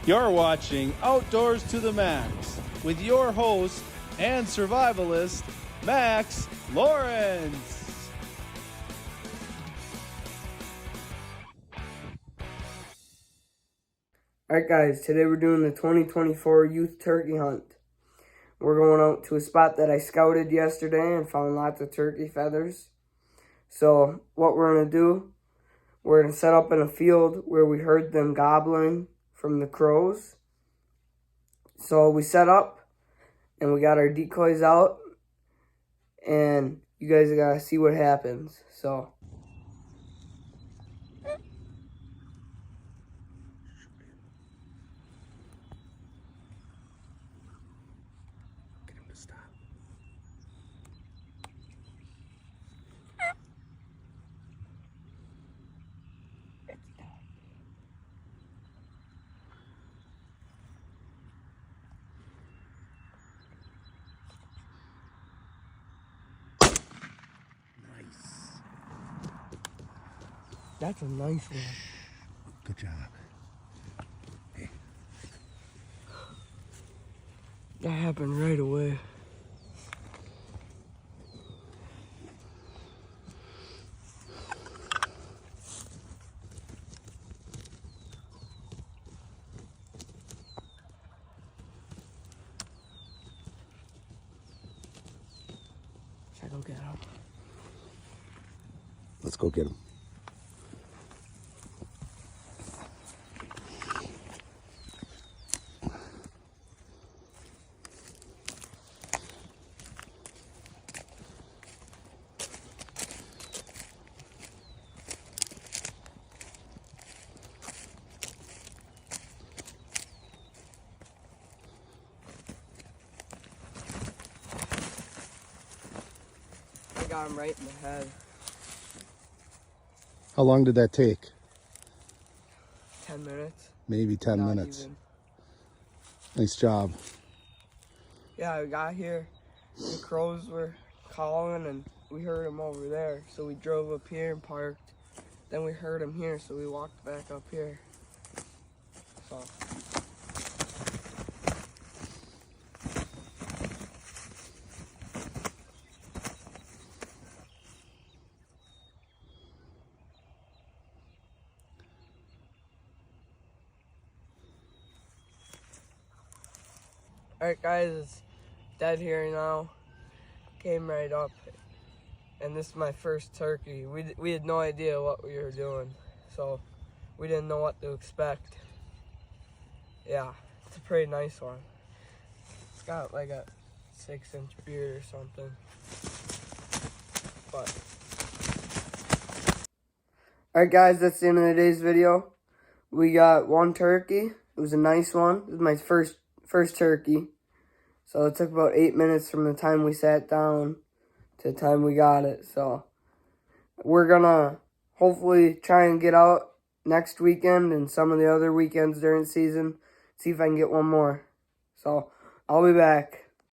You're watching Outdoors to the Max with your host and survivalist, Max Lawrence. Alright guys, today we're doing the 2024 Youth Turkey Hunt. We're going out to a spot that I scouted yesterday and found lots of turkey feathers. So what we're going to do, we're going to set up in a field where we heard them gobbling from the crows. So we set up and we got our decoys out and you guys got to see what happens. So get him to stop. That's a nice one. Good job. Hey. That happened right away. Should I go get him? Let's go get him. I got him right in the head. How long did that take? 10 minutes. Maybe 10 Not minutes. even. Nice job. Yeah, I got here. The crows were calling and we heard them over there. So we drove up here and parked. Then we heard them here, so we walked back up here. So. Alright guys, it's dead here now. Came right up. And this is my first turkey. We had no idea what we were doing. So we didn't know what to expect. Yeah, it's a pretty nice one. It's got like a 6-inch beard or something. But alright guys, that's the end of today's video. We got one turkey. It was a nice one. It was my first turkey. So it took about 8 minutes from the time we sat down to the time we got it. So we're gonna hopefully try and get out next weekend and some of the other weekends during the season. See if I can get one more. So I'll be back.